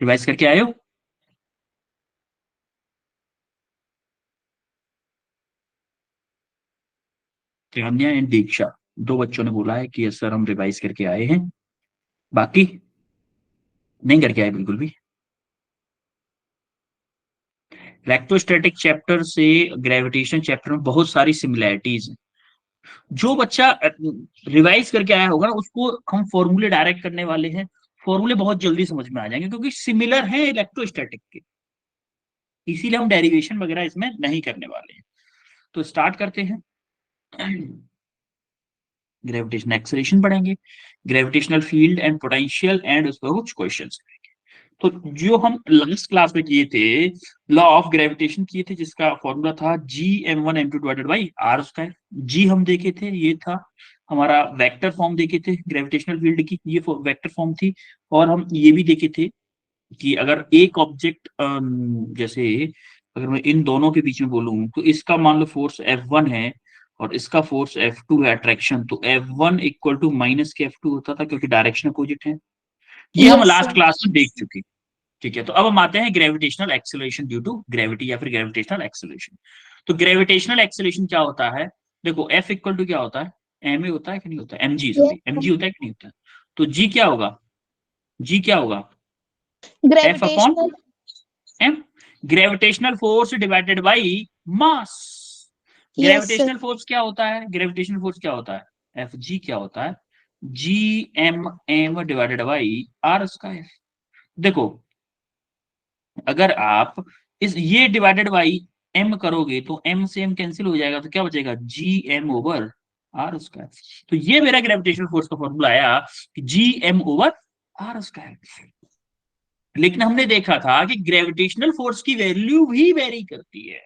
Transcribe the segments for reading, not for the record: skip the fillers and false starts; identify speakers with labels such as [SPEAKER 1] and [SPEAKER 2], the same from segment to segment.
[SPEAKER 1] Revise करके आए हो? त्रिकन्या एंड दीक्षा, दो बच्चों ने बोला है कि यस सर हम रिवाइज करके आए हैं। बाकी नहीं करके आए बिल्कुल भी। इलेक्ट्रोस्टैटिक चैप्टर से ग्रेविटेशन चैप्टर में बहुत सारी सिमिलैरिटीज हैं। जो बच्चा रिवाइज करके आया होगा ना उसको हम फॉर्मूले डायरेक्ट करने वाले हैं। फॉर्मूले बहुत जल्दी समझ में आ जाएंगे क्योंकि सिमिलर है इलेक्ट्रोस्टैटिक के। इसीलिए हम डेरिवेशन वगैरह इसमें नहीं करने वाले हैं। तो स्टार्ट करते हैं। ग्रेविटेशन एक्सेलरेशन पढ़ेंगे, gravitational field and potential and उस पर कुछ क्वेश्चंस। तो जो हम लास्ट क्लास में किए थे, लॉ ऑफ ग्रेविटेशन किए थे जिसका फॉर्मूला था Gm1m2 divided by R square. जी हम देखे थे, ये था हमारा वेक्टर फॉर्म देखे थे ग्रेविटेशनल फील्ड की, ये वेक्टर फॉर्म थी। और हम ये भी देखे थे कि अगर एक ऑब्जेक्ट जैसे अगर मैं इन दोनों के बीच में बोलूं तो इसका मान लो फोर्स F1 है और इसका फोर्स F2 है अट्रैक्शन, तो F1 इक्वल टू माइनस के F2 होता था क्योंकि डायरेक्शन अपोजिट है। ये हम
[SPEAKER 2] यस
[SPEAKER 1] लास्ट
[SPEAKER 2] सर।
[SPEAKER 1] क्लास में देख चुके। ठीक है, तो अब हम आते हैं gravitational acceleration due to gravity या फिर ग्रेविटेशनल एक्सेलरेशन। तो ग्रेविटेशनल एक्सेलरेशन क्या होता है? देखो एफ इक्वल टू क्या होता है, एम ए होता है कि नहीं होता है, M G,
[SPEAKER 2] yes
[SPEAKER 1] sorry M
[SPEAKER 2] sir.
[SPEAKER 1] जी होता है कि नहीं होता है। तो जी क्या होगा? जी क्या होगा? F upon
[SPEAKER 2] gravitational.
[SPEAKER 1] M, gravitational force divided by mass.
[SPEAKER 2] Yes sir.
[SPEAKER 1] Gravitational force क्या होता है? ग्रेविटेशनल फोर्स क्या होता है? एफ जी क्या होता है? G M M divided by R square. देखो अगर आप इस ये डिवाइडेड बाई एम करोगे तो एम से एम कैंसिल हो जाएगा, तो क्या बचेगा? G M over R square. तो ये मेरा ग्रेविटेशनल फोर्स का फॉर्मूला आया कि G M over R square. लेकिन हमने देखा था कि ग्रेविटेशनल फोर्स की वैल्यू भी वेरी करती है।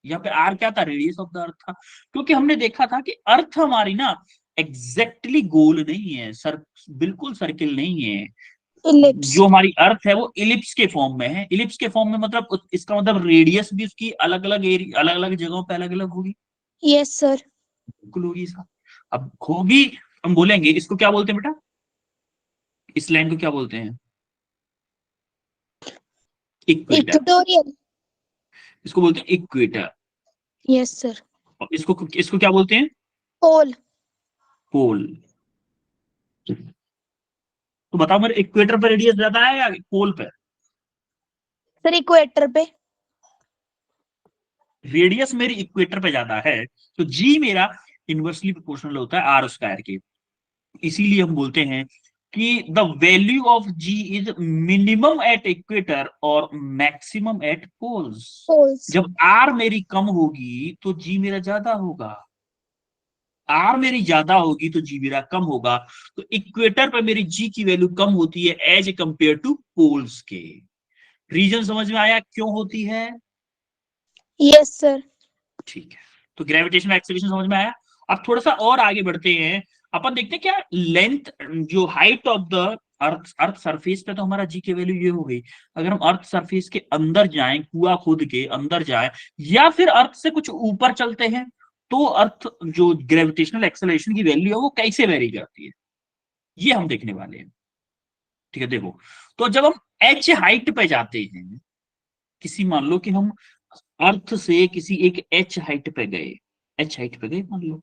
[SPEAKER 1] यहाँ पे आर क्या था? रेडियस ऑफ द अर्थ था। क्योंकि हमने देखा था कि अर्थ हमारी ना एग्जैक्टली गोल नहीं है, सर बिल्कुल सर्किल नहीं है।
[SPEAKER 2] इलिप्स।
[SPEAKER 1] जो हमारी अर्थ है वो इलिप्स के फॉर्म में है। इलिप्स के फॉर्म में मतलब इसका मतलब रेडियस भी उसकी अलग अलग एरिया अलग अलग जगहों पे अलग अलग होगी।
[SPEAKER 2] Yes sir.
[SPEAKER 1] बिल्कुल होगी इसका। अब होगी, हम बोलेंगे इसको क्या बोलते हैं बेटा? इस लाइन को क्या बोलते हैं? इक्वेटर।
[SPEAKER 2] इक्वेटोरियल।
[SPEAKER 1] इसको बोलते हैं इक्वेटर।
[SPEAKER 2] Yes sir.
[SPEAKER 1] और इसको इसको क्या बोलते हैं?
[SPEAKER 2] पोल।
[SPEAKER 1] पोल। तो बताओ मेरे इक्वेटर पर रेडियस ज्यादा है या पोल पर?
[SPEAKER 2] सर इक्वेटर पे।
[SPEAKER 1] रेडियस मेरी इक्वेटर पे ज्यादा है, तो जी मेरा इनवर्सली प्रोपोर्शनल होता है आर स्क्वायर के। इसीलिए हम बोलते हैं कि the value of G is minimum at equator और मैक्सिमम एट पोल्स।
[SPEAKER 2] पोल्स।
[SPEAKER 1] जब आर मेरी कम होगी तो जी मेरा ज्यादा होगा, आर मेरी ज्यादा होगी तो जी मेरा कम होगा। तो इक्वेटर पर मेरी जी की वैल्यू कम होती है एज कंपेयर टू पोल्स के। रीजन समझ में आया क्यों होती है?
[SPEAKER 2] Yes sir.
[SPEAKER 1] ठीक है, तो ग्रेविटेशनल एक्सेलरेशन समझ में आया। अब थोड़ा सा और आगे बढ़ते हैं। अपन देखते हैं क्या लेंथ, जो height of the earth, earth surface पे तो हमारा जी की वैल्यू ये हो गई। अगर हम अर्थ सरफेस के अंदर जाएं, कुआ खुद के अंदर जाएं, या फिर अर्थ से कुछ ऊपर चलते हैं, तो अर्थ जो ग्रेविटेशनल एक्सेलरेशन की वैल्यू है वो कैसे वेरी करती है, ये हम देखने वाले हैं। ठीक है, देखो तो जब हम एच हाइट पे जाते हैं, किसी मान लो कि हम अर्थ से किसी एक एच हाइट पे गए, एच हाइट पे गए मान लो,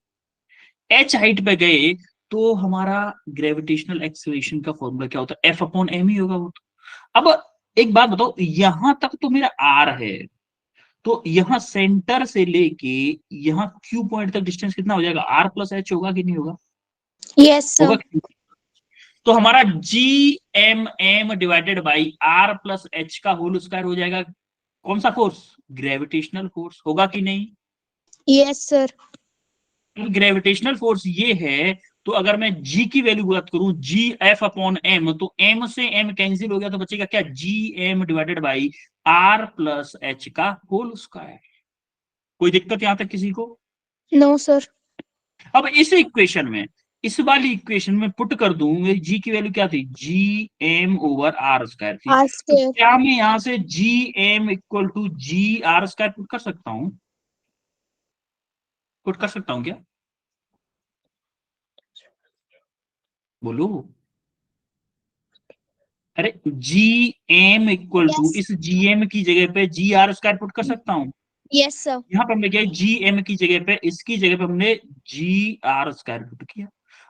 [SPEAKER 1] एच हाइट पे गए, तो हमारा ग्रेविटेशनल एक्सेलरेशन का फॉर्मूला क्या होता है? एफ अपॉन एम ही होगा वो तो। अब एक बात बताओ, यहां तक तो मेरा आर है, तो यहां सेंटर से लेके यहां क्यू पॉइंट तक डिस्टेंस कितना हो जाएगा? आर प्लस एच होगा कि नहीं होगा?
[SPEAKER 2] यस
[SPEAKER 1] होगा
[SPEAKER 2] सर।
[SPEAKER 1] कि नहीं? तो हमारा G M M divided by R plus H का होल स्क्वायर हो जाएगा। कौन सा फोर्स? ग्रेविटेशनल फोर्स, होगा कि नहीं?
[SPEAKER 2] Yes sir.
[SPEAKER 1] ग्रेविटेशनल फोर्स ये है, तो अगर मैं जी की वैल्यू बात करूं, जी एफ अपॉन एम, तो एम से एम कैंसिल हो गया तो बचेगा क्या? G M divided by R plus H का होल स्क्वायर। कोई दिक्कत यहां तक किसी को?
[SPEAKER 2] No sir.
[SPEAKER 1] अब इस इक्वेशन में, इस वाली इक्वेशन में पुट कर दूं, मेरी जी की वैल्यू क्या थी? G M over R square थी।
[SPEAKER 2] आर
[SPEAKER 1] तो
[SPEAKER 2] स्क्वायर।
[SPEAKER 1] क्या मैं यहां से G M equal to G R square put कर सकता हूं? पुट कर सकता हूं क्या? बोलो। अरे G M equal to,
[SPEAKER 2] Yes.
[SPEAKER 1] इस जी एम की जगह पे जी आर स्क्वायर पुट कर सकता हूँ।
[SPEAKER 2] Yes, sir.
[SPEAKER 1] यहाँ पे हमने क्या, जी एम की जगह पे, इसकी जगह पे हमने जी आर स्क्वायर पुट किया।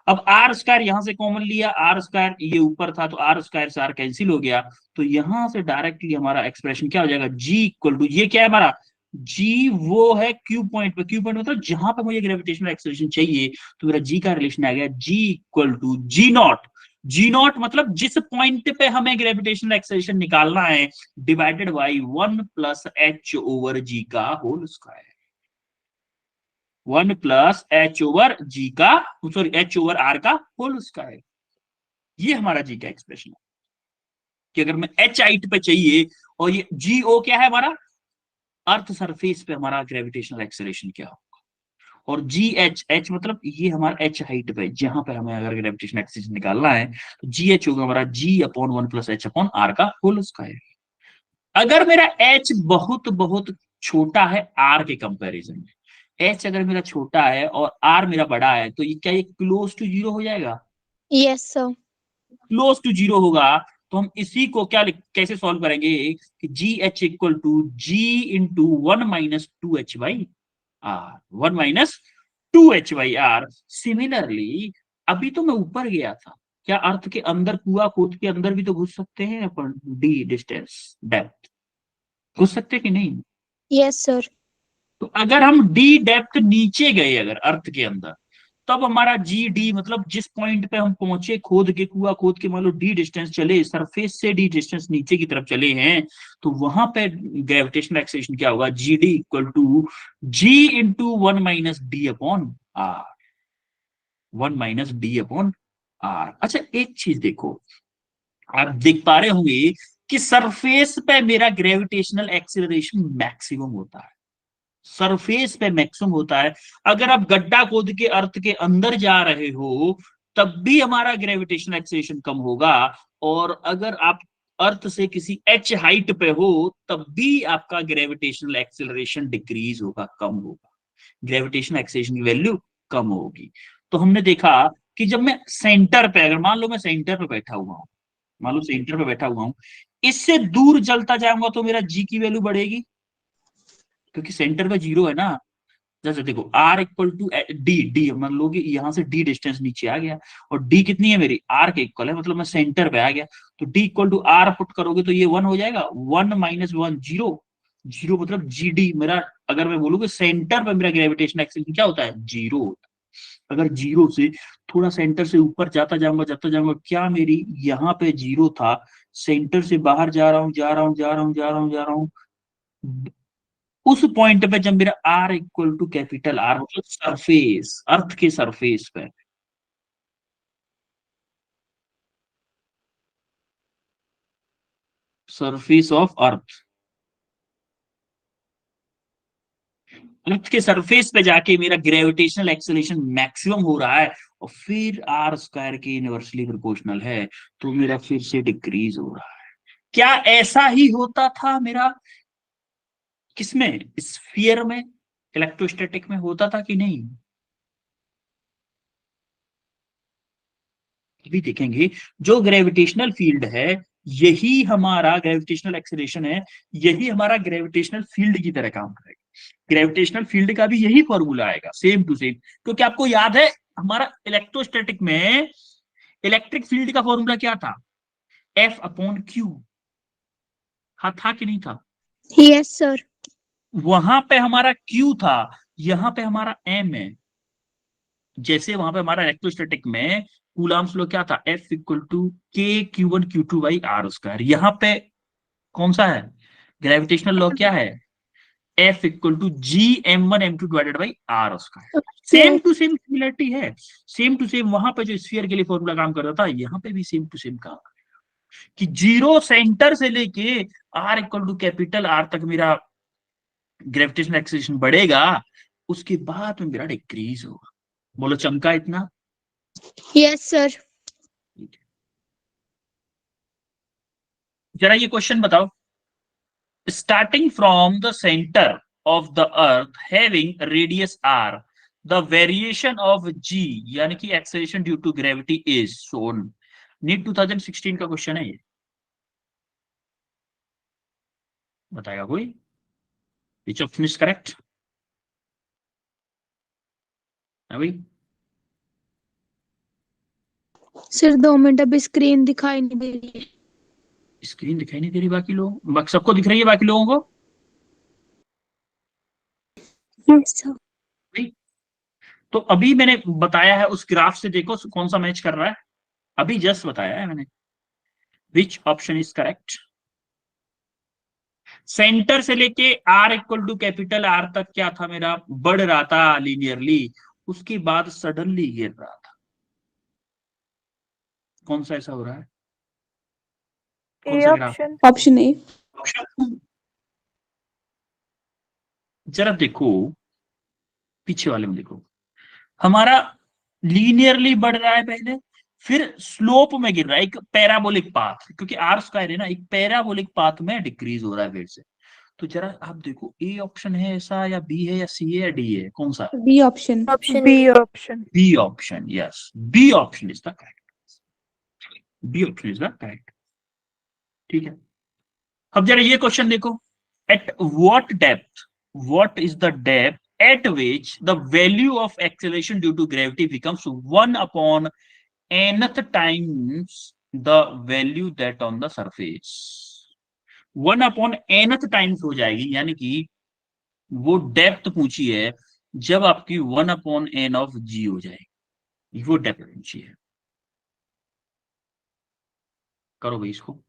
[SPEAKER 1] अब आर स्क्वायर यहां से कॉमन लिया, आर स्क्वायर ये ऊपर था तो आर स्क्वायर से आर कैंसिल हो गया, तो यहां से डायरेक्टली हमारा एक्सप्रेशन क्या हो जाएगा, जी इक्वल टू, ये क्या है हमारा, जी वो है क्यू पॉइंट पे, क्यू पॉइंट मतलब जहां पे मुझे ग्रेविटेशनल एक्सेलरेशन चाहिए, तो मेरा जी का रिलेशन आ गया G equal to G naught. G naught मतलब जिस पॉइंट पे हमें ग्रेविटेशनल एक्सेलरेशन निकालना है, डिवाइडेड बाई 1 + h/g का होल स्क्वायर। 1 + h/g का, सॉरी h/r का होल स्क्वायर। ये हमारा जी का एक्सप्रेशन है कि अगर मैं h हाइट पे चाहिए, और ये जी ओ क्या है हमारा, अर्थ सरफेस पे हमारा ग्रेविटेशनल एक्सेलरेशन क्या हो, और जी एच, एच मतलब ये हमारा एच हाइट पे, जहां पे हमें अगर ग्रेविटेशनल एक्सेलरेशन निकालना है, तो जी एच होगा हमारा जी अपॉन 1 + h/r का होल स्क्वायर। अगर मेरा एच बहुत बहुत छोटा है आर के कंपैरिजन में, एच अगर मेरा छोटा है और आर मेरा बड़ा है, तो ये क्या, ये क्लोज टू जीरो हो जाएगा।
[SPEAKER 2] Yes, sir.
[SPEAKER 1] Close to zero होगा, तो हम इसी को क्या कैसे सॉल्व करेंगे कि G H equal to G into 1 - 2h/r, 1 - 2h/r। Similarly अभी तो मैं ऊपर गया था, क्या अर्थ के अंदर, कुआ खोद के अंदर भी तो घुस सकते हैं अपन, डी डिस्टेंस डेप्थ, घुस सकते कि नहीं।
[SPEAKER 2] Yes, sir.
[SPEAKER 1] तो अगर हम डी डेप्थ नीचे गए अगर अर्थ के अंदर, तब हमारा जी डी मतलब जिस पॉइंट पे हम पहुंचे खोद के, कुआ खोद के, मान लो डी डिस्टेंस चले, सरफेस से डी डिस्टेंस नीचे की तरफ चले हैं, तो वहां पे ग्रेविटेशनल एक्सेलरेशन क्या होगा, G D equal to G into 1 - d/r, 1 - d/r। अच्छा एक चीज देखो, आप देख पा रहे होंगे कि सरफेस पे मेरा ग्रेविटेशनल एक्सेलरेशन मैक्सिमम होता है, सरफेस पे मैक्सिमम होता है। अगर आप गड्ढा खोद के अर्थ के अंदर जा रहे हो, तब भी हमारा ग्रेविटेशनल एक्सेलरेशन कम होगा, और अगर आप अर्थ से किसी एच हाइट पे हो, तब भी आपका ग्रेविटेशनल एक्सेलरेशन डिक्रीज होगा, कम होगा, ग्रेविटेशनल एक्सेलरेशन की वैल्यू कम होगी। तो हमने देखा कि जब मैं सेंटर पे, अगर मान लो मैं सेंटर पे बैठा हुआ हूं, मान लो सेंटर पे बैठा हुआ हूं, इससे दूर चलता जाऊंगा तो मेरा जी की वैल्यू बढ़ेगी, क्योंकि सेंटर पे जीरो है ना। जैसे देखो R equal to D, D मान लो कि यहाँ से डी डिस्टेंस नीचे आ गया, और डी कितनी है मेरी, आर के इक्वल है, मतलब मैं सेंटर पे आ गया, तो D equal to R put करोगे तो ये 1 हो जाएगा, 1 - 1 जीरो, जीरो मतलब जी डी मेरा, अगर मैं बोलूँ कि सेंटर पे मेरा ग्रेविटेशन एक्सेलरेशन क्या होता है, जीरो होता है। अगर जीरो से थोड़ा सेंटर से ऊपर जाता जाऊंगा, क्या मेरी यहाँ पे जीरो था, सेंटर से बाहर जा रहा हूँ, जा रहा हूँ, जा रहा हूँ, जा रहा हूँ, जा रहा हूँ, उस पॉइंट पे जब मेरा R equal to capital R, मतलब सरफेस, अर्थ के सरफेस पे, सरफेस ऑफ अर्थ, अर्थ के सरफेस पे जाके मेरा ग्रेविटेशनल एक्सेलरेशन मैक्सिमम हो रहा है, और फिर आर स्क्वायर के इनवर्सली प्रोपोर्शनल है, तो मेरा फिर से डिक्रीज हो रहा है। क्या ऐसा ही होता था मेरा किसमें, स्फीयर में, इलेक्ट्रोस्टैटिक में होता था कि नहीं, भी देखेंगे। जो ग्रेविटेशनल फील्ड है, यही हमारा ग्रेविटेशनल एक्सेलरेशन है, यही हमारा ग्रेविटेशनल फील्ड की तरह काम करेगा। ग्रेविटेशनल फील्ड का भी यही फॉर्मूला आएगा, सेम टू सेम, क्योंकि आपको याद है हमारा इलेक्ट्रोस्टैटिक में इलेक्ट्रिक फील्ड का फॉर्मूला क्या था, F/Q। हाँ था कि नहीं था,
[SPEAKER 2] Yes, sir.
[SPEAKER 1] वहां पे हमारा Q था, यहां पे हमारा M है। जैसे वहां पे हमारा इलेक्ट्रोस्टैटिक में कूलम्ब्स लॉ क्या था, F = K Q1 Q2/r²। यहाँ पे कौन सा है, ग्रेविटेशनल लॉ क्या है, F = G m1 m2/r²। Same
[SPEAKER 2] Okay.
[SPEAKER 1] To same similarity है, सेम टू सेम, वहां पे जो स्फीयर के लिए फॉर्मूला काम करता था, यहाँ पे भी सेम टू सेम काम कि जीरो सेंटर से लेके R = R तक मेरा ग्रेविटेशनल एक्सेलरेशन बढ़ेगा, उसके बाद में मेरा डिक्रीज होगा। बोलो चमका इतना।
[SPEAKER 2] Yes, sir.
[SPEAKER 1] जरा ये क्वेश्चन बताओ, starting from the centre of the earth having radius r, the variation of g यानी कि acceleration due to gravity is shown. NEET 2016 का क्वेश्चन है ये। बताएगा कोई? Which option is correct? भाई
[SPEAKER 2] सर 2 मिनट, अभी स्क्रीन दिखाई नहीं दे रही है।
[SPEAKER 1] स्क्रीन दिखाई नहीं दे रही, बाकी लोग सबको दिख रही है बाकी लोगों को?
[SPEAKER 2] Yes sir.
[SPEAKER 1] भाई, तो अभी मैंने बताया है उस ग्राफ से, देखो कौन सा मैच कर रहा है, अभी जस्ट बताया है मैंने। Which option is correct? Centre से लेके R equal to capital R तक क्या था मेरा, बढ़ रहा था लीनियरली, उसके बाद सडनली गिर रहा था। कौन सा ऐसा हो रहा है? कौन
[SPEAKER 3] ए
[SPEAKER 1] सा ग्राफ?
[SPEAKER 3] ऑप्शन।
[SPEAKER 4] Option A.
[SPEAKER 1] जरा देखो पीछे वाले में, देखो हमारा लीनियरली बढ़ रहा है पहले, फिर स्लोप में गिर रहा है, एक पैराबोलिक पाथ, क्योंकि आर स्क्वायर है ना, एक पैराबोलिक पाथ में डिक्रीज हो रहा है फिर से। तो जरा आप देखो, ए ऑप्शन है ऐसा, या बी है, या सी है, या डी है, कौन सा?
[SPEAKER 4] B option.
[SPEAKER 3] Option B option.
[SPEAKER 1] B option, yes, B option is the correct. B option is the correct. ठीक है, अब जरा ये क्वेश्चन देखो, at what is the depth at which the value of acceleration due to gravity becomes 1 upon nth times the value that on the surface? 1 upon nth times हो जाएगी, यानी कि वो डेप्थ पूछी है जब आपकी 1 अपॉन एन ऑफ जी हो जाएगी, वो डेप्थ पूछी है। करो भाई इसको।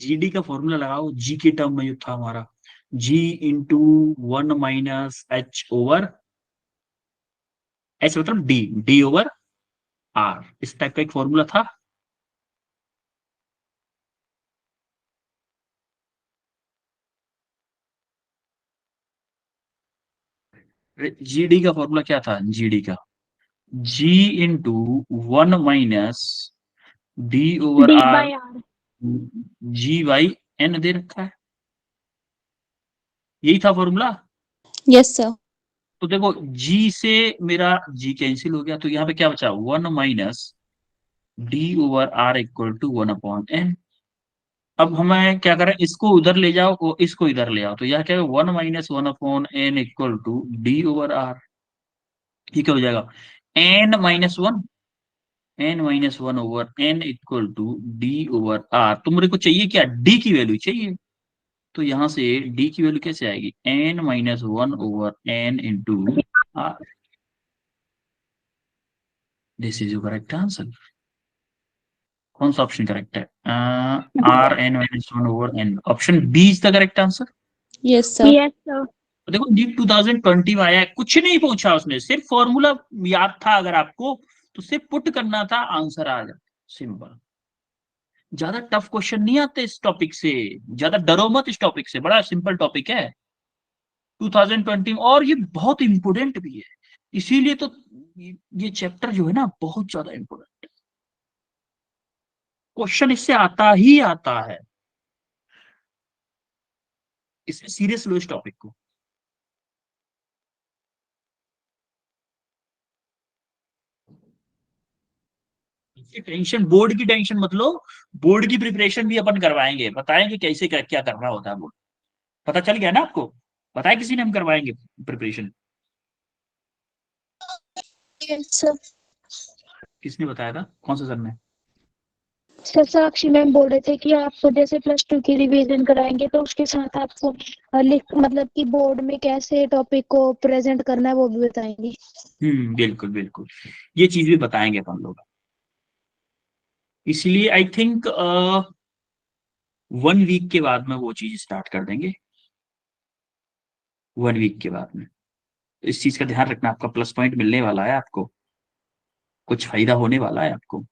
[SPEAKER 1] जीडी का फॉर्मूला लगाओ, जी के टर्म में जो था हमारा, G into 1 minus H over, H मतलब डी, डी ओवर आर, इस टाइप का एक फॉर्मूला था। जीडी का फॉर्मूला क्या था? जीडी का G into 1 minus D over
[SPEAKER 2] D
[SPEAKER 1] R,
[SPEAKER 2] by R.
[SPEAKER 1] G by N दे रखा है, यही था फॉर्मूला।
[SPEAKER 4] Yes sir.
[SPEAKER 1] तो देखो जी से मेरा जी कैंसिल हो गया, तो यहाँ पे क्या बचा, 1 minus D over R equal to 1 upon N. अब हमें क्या करें, इसको उधर ले जाओ और इसको इधर ले आओ, तो यह क्या है, 1 minus 1 upon N equal to D over R. ये क्या हो जाएगा, n-1, n-1 over n equal to D over R. तो मेरे को चाहिए क्या, डी की वैल्यू चाहिए, तो यहां से डी की वैल्यू कैसे आएगी, n-1 over n into R. This is your correct answer. कौन सा ऑप्शन करेक्ट है? R n-1 over n, option B is the correct answer.
[SPEAKER 4] Yes sir.
[SPEAKER 2] Yes sir.
[SPEAKER 1] देखो नीट 2020 में आया है, कुछ नहीं पूछा उसने, सिर्फ फॉर्मूला याद था अगर आपको, तो सिर्फ पुट करना था, आंसर आ जाता, सिंपल। ज्यादा टफ क्वेश्चन नहीं आते इस टॉपिक से, ज्यादा डरो मत इस टॉपिक से, बड़ा सिंपल टॉपिक है 2020 में, और ये बहुत इंपोर्टेंट भी है, इसीलिए तो ये चैप्टर जो है ना बहुत ज्यादा इंपोर्टेंट है, क्वेश्चन इससे आता ही आता है, इसमें सीरियस लो इस टॉपिक को। टेंशन, बोर्ड की टेंशन मत लो, बोर्ड की प्रिपरेशन भी अपन करवाएंगे, बताएंगे कैसे क्या करना होता है बोर्ड, पता चल गया ना आपको, बताया किसी ने, हम करवाएंगे प्रिपरेशन।
[SPEAKER 2] Yes sir.
[SPEAKER 1] किसने बताया था, कौन सा सर ने?
[SPEAKER 2] सर साक्षी मैम बोल रहे थे कि आपको जैसे +2 की रिवीजन कराएंगे तो उसके साथ आपको लिख मतलब कि बोर्ड में कैसे टॉपिक को प्रेजेंट करना है वो भी बताएंगे।
[SPEAKER 1] बिल्कुल बिल्कुल, ये चीज भी बताएंगे अपन लोग। इसलिए आई थिंक 1 वीक के बाद में वो चीज स्टार्ट कर देंगे। 1 वीक के बाद में इस चीज का ध्यान रखना, आपका प्लस पॉइंट मिलने वाला है, आपको कुछ फायदा होने वाला है आपको।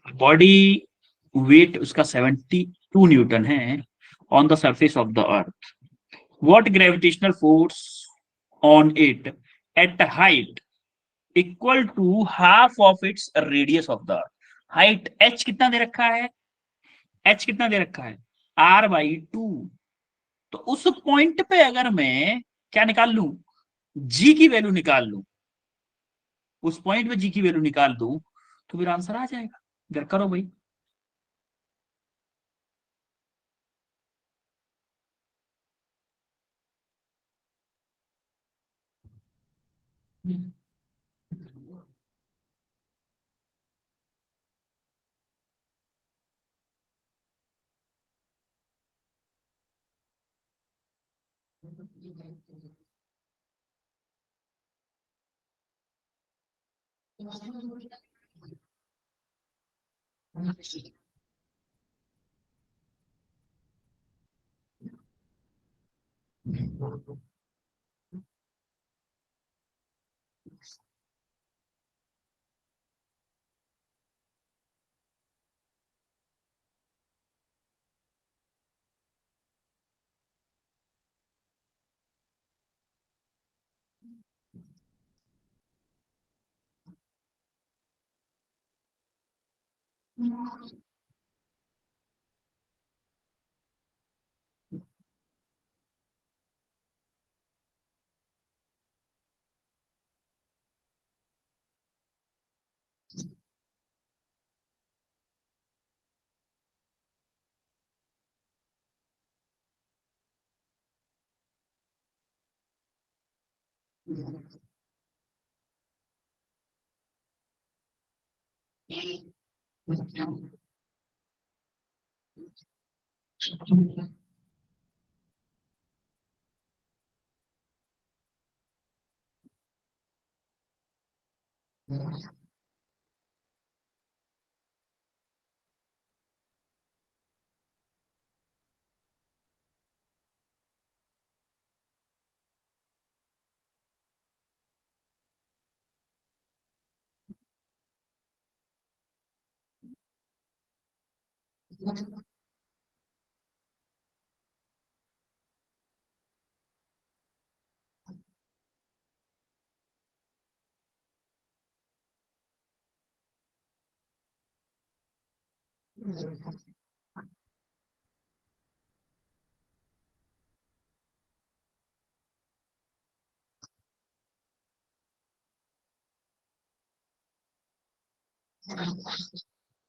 [SPEAKER 1] बॉडी वेट उसका 72 न्यूटन है on the surface of the earth. What gravitational force on it at height equal to half of its radius of the earth. Height H कितना दे रखा है, एच कितना दे रखा है, R/2। तो उस पॉइंट पे अगर मैं क्या निकाल लूं, जी की वैल्यू निकाल लूं, उस पॉइंट पे जी की वैल्यू निकाल दूं तो फिर आंसर आ जाएगा। इधर करो भाई।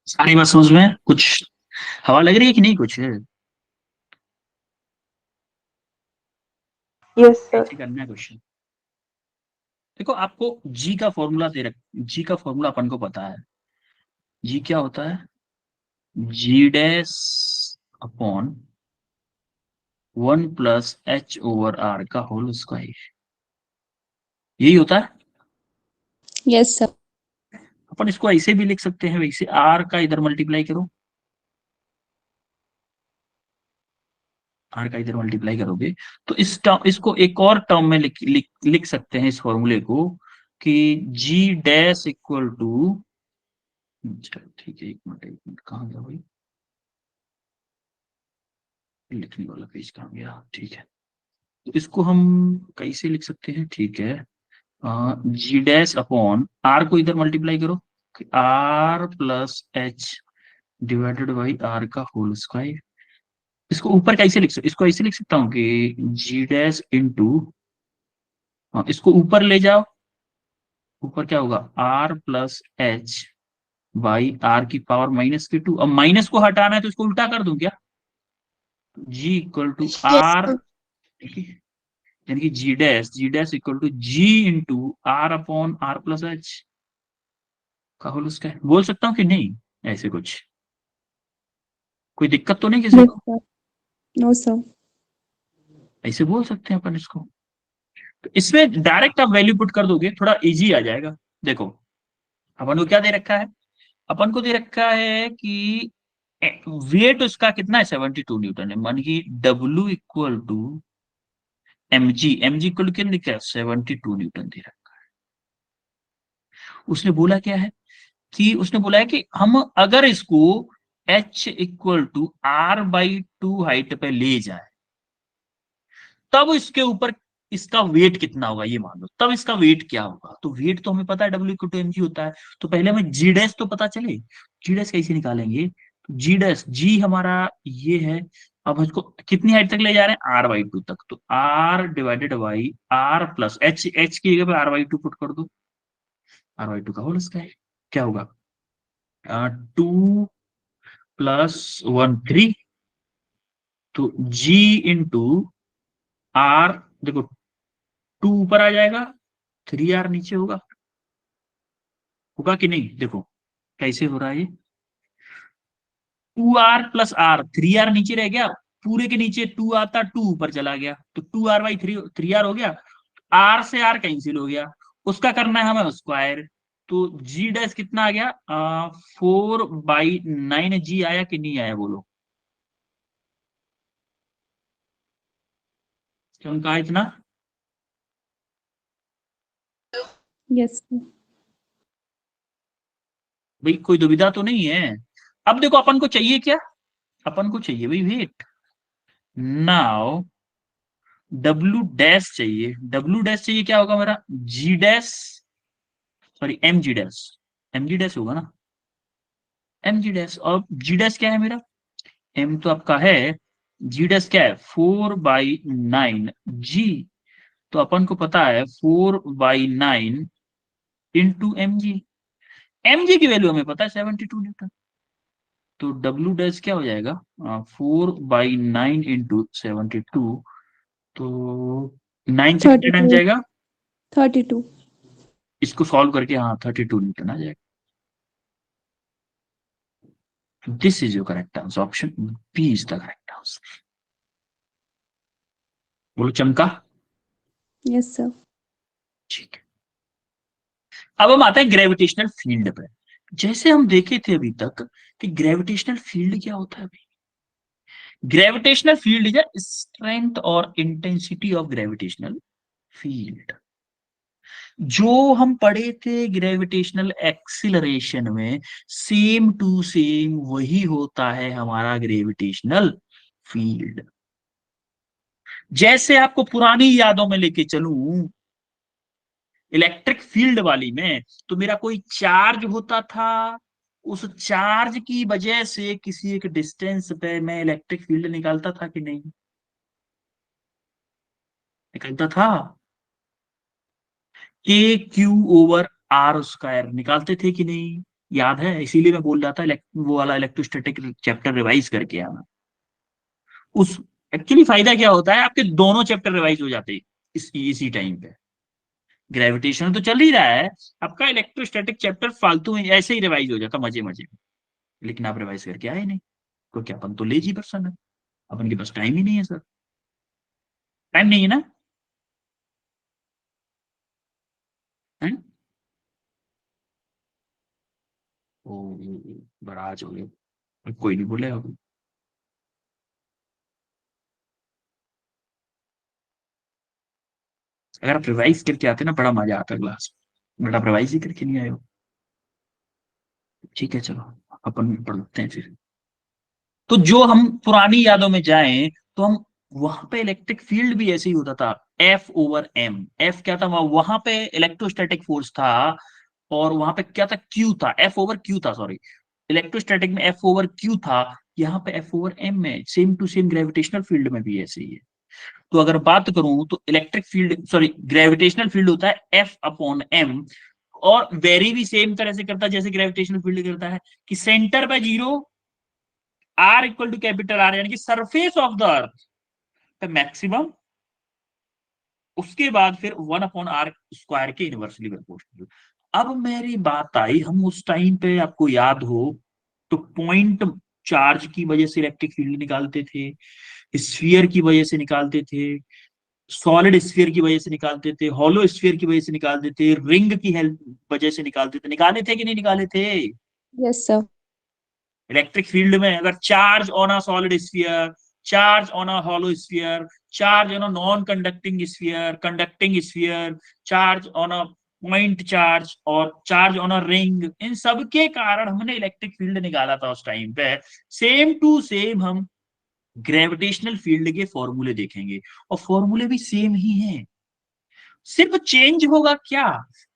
[SPEAKER 1] सारी बात समझ में, कुछ हवा लग रही है कि नहीं कुछ?
[SPEAKER 3] Yes sir.
[SPEAKER 1] ऐसे करना है क्वेश्चन। देखो आपको जी का फॉर्मूला दे रख, जी का फॉर्मूला अपन को पता है। जी क्या होता है, जी डैश अपॉन 1+H/R का होल स्क्वायर, यही होता है।
[SPEAKER 4] Yes, sir.
[SPEAKER 1] अपन इसको ऐसे भी लिख सकते हैं, वैसे आर का इधर मल्टीप्लाई करो, आर का इधर मल्टीप्लाई करोगे तो इस टर्म, इसको एक और टर्म में लिख सकते हैं इस फॉर्मूले को, कि जी डैश इक्वल टू, चलो ठीक है, एक मिनट कहाँ गया भाई, लिखने वाला पेज कहाँ गया, ठीक है। तो इसको हम कैसे लिख सकते हैं, ठीक है, जी डैश अपॉन आर को इधर मल्टीप्लाई करो, R plus H divided by R का होल स्क्वायर। इसको ऊपर कैसे लिख सकते, इसको ऐसे लिख सकता हूँ कि जी डैश इंटू, इसको ऊपर ले जाओ, ऊपर क्या होगा, R plus H by R की पावर -2। अब माइनस को हटाना है तो इसको उल्टा कर दूं क्या, G equal to
[SPEAKER 2] yes
[SPEAKER 1] R,
[SPEAKER 2] sir.
[SPEAKER 1] यानी कि G dash equal to G into R upon R plus H का होल स्क्वायर। बोल सकता हूँ कि नहीं, ऐसे कुछ कोई दिक्कत तो नहीं किसी
[SPEAKER 4] Yes,
[SPEAKER 1] को,
[SPEAKER 4] sir. No, sir.
[SPEAKER 1] ऐसे बोल सकते हैं अपन इसको। तो इसमें डायरेक्ट आप वैल्यू पुट कर दोगे, थोड़ा इजी आ जाएगा। देखो अपन को क्या दे रखा है, अपन को दे रखा है कि वेट उसका कितना है, 72 न्यूटन है, मान की W equal to M G equal to कितना लिखा है, 72 न्यूटन दे रखा है। उसने बोला क्या है कि उसने बोला है कि हम अगर इसको H equal to R by two height पे ले जाए, तब इसके ऊपर इसका वेट कितना होगा, ये मान लो, तब इसका वेट क्या होगा। तो वेट तो हमें पता है W equal to M G होता है, तो पहले हमें जी डैश तो पता चले, जी डैश कैसे निकालेंगे, तो जी डैश, जी हमारा ये है, अब इसको कितनी हाइट तक ले जा रहे हैं, आर बाई टू तक, तो R divided by R plus H, H की जगह पे आर बाई टू पुट कर दो, आर बाई टू का होल स्क्वायर क्या होगा, 2 + 1 3, तो जी इंटू आर, देखो 2 ऊपर आ जाएगा, 3 आर नीचे होगा, होगा कि नहीं, देखो कैसे हो रहा है ये, 2 r + r, 3 r नीचे रह गया, पूरे के नीचे 2 आता, 2 ऊपर चला गया, तो 2 r/3, 3 r हो गया, आर से आर कैंसिल हो गया, उसका करना है हमें स्क्वायर, तो जी डैश कितना आ गया, 4/9 जी आया कि नहीं आया, बोलो क्यों कहा इतना।
[SPEAKER 4] Yes, sir.
[SPEAKER 1] भाई कोई दुविधा तो नहीं है। अब देखो अपन को चाहिए क्या, अपन को चाहिए भाई वेट, नाउ डब्ल्यू डैश चाहिए, डब्ल्यू डैश चाहिए, क्या होगा मेरा, G dash, sorry M G dash, M G dash होगा ना, एम जी डैश, और जी डैश क्या है मेरा, एम तो आपका है, जी डैश क्या है, 4/9 जी, तो अपन को पता है 4/9 into M G, M G की वैल्यू हमें पता है 72 न्यूटन, तो डब्ल्यू डैश क्या हो जाएगा, 4/9 इंटू 72, तो 9 से कितना टाइम
[SPEAKER 4] 32.
[SPEAKER 1] जाएगा,
[SPEAKER 4] 32.
[SPEAKER 1] इसको सॉल्व करके, हाँ 32 न्यूटन आ जाएगा। This is your correct answer, option B is the correct answer. बोलो चमका,
[SPEAKER 4] Yes, sir.
[SPEAKER 1] ठीक है। अब हम आते हैं ग्रेविटेशनल फील्ड पे। जैसे हम देखे थे अभी तक कि ग्रेविटेशनल फील्ड क्या होता है, ग्रेविटेशनल फील्ड इज स्ट्रेंथ और इंटेंसिटी ऑफ ग्रेविटेशनल फील्ड। जो हम पढ़े थे ग्रेविटेशनल एक्सिलरेशन में, सेम टू सेम वही होता है हमारा ग्रेविटेशनल फील्ड। जैसे आपको पुरानी यादों में लेके चलूं, इलेक्ट्रिक फील्ड वाली में, तो मेरा कोई चार्ज होता था, उस चार्ज की वजह से किसी एक डिस्टेंस पे मैं इलेक्ट्रिक फील्ड निकालता था कि नहीं, निकालता था, K/Q/R² निकालते थे कि नहीं, याद है, इसीलिए मैं बोल रहा था वो वाला इलेक्ट्रोस्टैटिक चैप्टर रिवाइज करके आना। उस एक्चुअली फायदा क्या होता है, आपके दोनों चैप्टर रिवाइज हो जाते हैं इसी टाइम पे। ग्रेविटेशन तो चल ही रहा है, आपका इलेक्ट्रोस्टैटिक चैप्टर फालतू में ऐसे ही रिवाइज हो जाता मजे मजे में, लेकिन आप रिवाइज करके आए नहीं, क्योंकि अपन तो लेजी पर्सन है, अपन के पास टाइम ही नहीं है सर, टाइम नहीं है ना, है? ओ, बराज हो गए, कोई नहीं बोले अब, अगर आप रिवाइज करके आते ना, बड़ा मजा आता क्लास। बेटा रिवाइज ही करके नहीं आए हो? ठीक है चलो अपन पढ़ते हैं फिर। तो जो हम पुरानी यादों में जाएं तो हम वहां पे इलेक्ट्रिक फील्ड भी ऐसे ही होता था, एफ ओवर एम। एफ क्या था, वहां पे इलेक्ट्रोस्टैटिक फोर्स था, और वहां पे क्या था, क्यू था, एफ ओवर क्यू था, सॉरी। इलेक्ट्रोस्टैटिक में एफ ओवर क्यू था, यहाँ पे एफ ओवर एम में same to same gravitational field में भी ऐसे ही है। तो अगर बात करूं तो electric field, sorry, gravitational field होता है एफ अपॉन एम, और वेरी भी सेम तरह से करता है जैसे ग्रेविटेशनल फील्ड करता है, कि सेंटर पे zero, R equal to capital R, यानी कि सरफेस ऑफ द अर्थ पे मैक्सिमम, उसके बाद फिर 1/r² के इनवर्सली प्रोपोर्शनल। अब मेरी बात आई, हम उस टाइम पे आपको याद हो तो पॉइंट चार्ज की वजह से इलेक्ट्रिक फील्ड निकालते थे, स्फीयर की वजह से निकालते थे, सॉलिड स्फीयर की वजह से निकालते थे, हॉलो स्फीयर की वजह से निकालते थे, रिंग की हेल्प वजह से निकालते थे। निकाले थे कि नहीं निकाले थे?
[SPEAKER 4] Yes, sir.
[SPEAKER 1] इलेक्ट्रिक फील्ड में अगर charge on a solid sphere, charge on a hollow sphere, charge on a non conducting sphere, conducting sphere, charge on a point charge, और चार्ज ऑन अ रिंग, इन सब के कारण हमने electric field निकाला था उस टाइम पे। सेम टू सेम हम ग्रेविटेशनल फील्ड के फॉर्मूले देखेंगे, और फॉर्मूले भी सेम ही हैं। सिर्फ चेंज होगा क्या,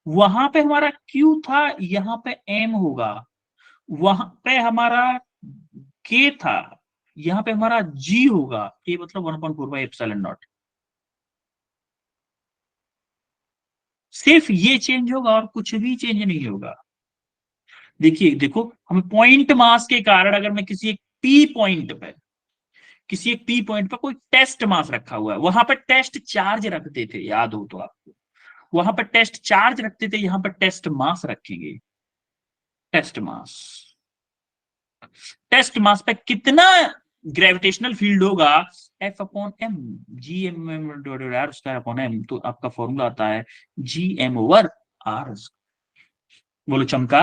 [SPEAKER 1] वहां पे हमारा Q था, यहाँ पे M होगा, वहां पे हमारा K था, यहाँ पे हमारा G होगा। K मतलब 1/4πε0। सिर्फ ये चेंज होगा और कुछ भी चेंज नहीं होगा। देखिए देखो, हमें पॉइंट मास के कारण, अगर मैं किसी एक P पॉइंट पे, किसी एक P पॉइंट पे कोई टेस्ट मास रखा हुआ है, वहां पर टेस्ट चार्ज रखते थे, याद हो तो आपको, वहां पर टेस्ट चार्ज रखते थे, यहां पर टेस्ट मास रखेंगे। टेस्ट मास, टेस्ट मास पे कितना ग्रेविटेशनल फील्ड होगा, F upon M, G M R square upon M. तो आपका फॉर्मूला आता है जी एम ओवर आर। बोलो चमका।